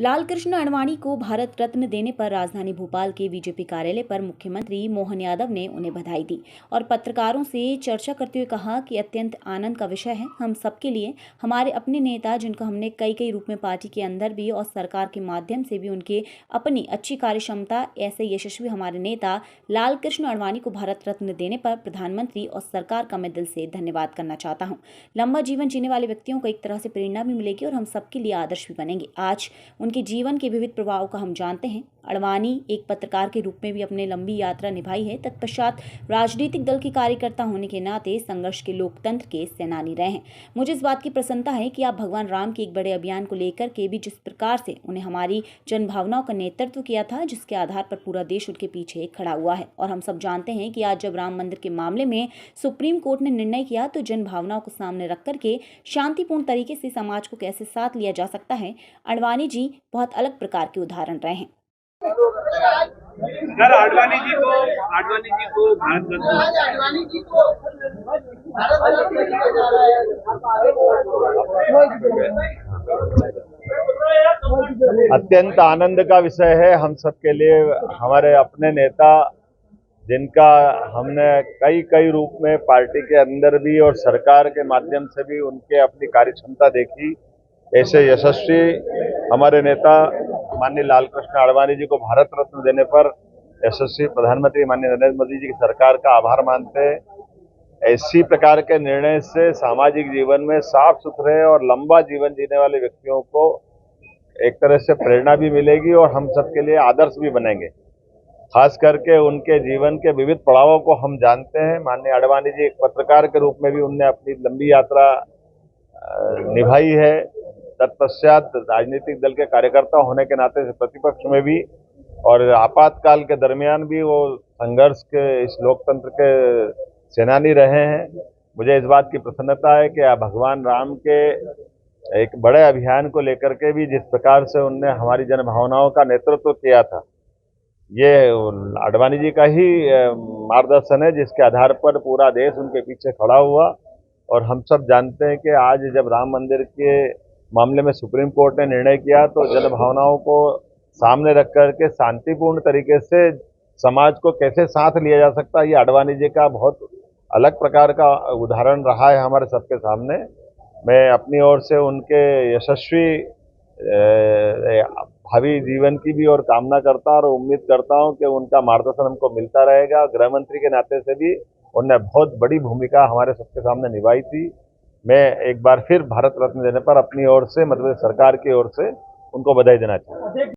लालकृष्ण आडवाणी को भारत रत्न देने पर राजधानी भोपाल के बीजेपी कार्यालय पर मुख्यमंत्री मोहन यादव ने उन्हें बधाई दी और पत्रकारों से चर्चा करते हुए कहा कि अत्यंत आनंद का विषय है हम सबके लिए। हमारे अपने नेता, जिनको हमने कई रूप में पार्टी के अंदर भी और सरकार के माध्यम से भी उनके अपनी अच्छी कार्यक्षमता, ऐसे यशस्वी हमारे नेता लालकृष्ण आडवाणी को भारत रत्न देने पर प्रधानमंत्री और सरकार का मैं दिल से धन्यवाद करना चाहता हूँ। लंबा जीवन जीने वाले व्यक्तियों को एक तरह से प्रेरणा भी मिलेगी और हम सबके लिए आदर्श भी बनेंगे। आज उनके जीवन के विविध प्रभाव का हम जानते हैं। आडवाणी एक पत्रकार के रूप में भी अपनी लंबी यात्रा निभाई है। तत्पश्चात राजनीतिक दल के कार्यकर्ता होने के नाते संघर्ष के लोकतंत्र के सेनानी रहे हैं। मुझे इस बात की प्रसन्नता है कि आप भगवान राम के एक बड़े अभियान को लेकर के भी जिस प्रकार से उन्हें हमारी जन भावनाओं का नेतृत्व किया था, जिसके आधार पर पूरा देश उनके पीछे खड़ा हुआ है। और हम सब जानते हैं कि आज जब राम मंदिर के मामले में सुप्रीम कोर्ट ने निर्णय किया तो जन भावनाओं को सामने रख करके शांतिपूर्ण तरीके से समाज को कैसे साथ लिया जा सकता है, आडवाणी जी बहुत अलग प्रकार के उदाहरण रहे हैं। सर, आडवाणी जी को भारत अत्यंत आनंद का विषय है हम सबके लिए। हमारे अपने नेता, जिनका हमने कई रूप में पार्टी के अंदर भी और सरकार के माध्यम से भी उनके अपनी कार्यक्षमता देखी, ऐसे यशस्वी हमारे नेता माननीय लालकृष्ण आडवाणी जी को भारत रत्न देने पर यशस्वी प्रधानमंत्री माननीय नरेंद्र मोदी जी की सरकार का आभार मानते हैं। ऐसी प्रकार के निर्णय से सामाजिक जीवन में साफ सुथरे और लंबा जीवन जीने वाले व्यक्तियों को एक तरह से प्रेरणा भी मिलेगी और हम सबके लिए आदर्श भी बनेंगे। खास करके उनके जीवन के विविध पड़ावों को हम जानते हैं। माननीय आडवाणी जी एक पत्रकार के रूप में भी उनने अपनी लंबी यात्रा निभाई है। तत्पश्चात राजनीतिक दल के कार्यकर्ता होने के नाते से प्रतिपक्ष में भी और आपातकाल के दरमियान भी वो संघर्ष के इस लोकतंत्र के सेनानी रहे हैं। मुझे इस बात की प्रसन्नता है कि भगवान राम के एक बड़े अभियान को लेकर के भी जिस प्रकार से उनने हमारी जन भावनाओं का नेतृत्व किया था, ये आडवाणी जी का ही मार्गदर्शन है, जिसके आधार पर पूरा देश उनके पीछे खड़ा हुआ। और हम सब जानते हैं कि आज जब राम मंदिर के मामले में सुप्रीम कोर्ट ने निर्णय किया तो जन भावनाओं को सामने रख करके शांतिपूर्ण तरीके से समाज को कैसे साथ लिया जा सकता है, ये आडवाणी जी का बहुत अलग प्रकार का उदाहरण रहा है हमारे सबके सामने। मैं अपनी ओर से उनके यशस्वी भावी जीवन की भी और कामना करता और उम्मीद करता हूं कि उनका मार्गदर्शन हमको मिलता रहेगा। गृह मंत्री के नाते से भी उन्होंने बहुत बड़ी भूमिका हमारे सबके सामने निभाई थी। मैं एक बार फिर भारत रत्न देने पर अपनी ओर से, मतलब सरकार की ओर से उनको बधाई देना चाहूँगा।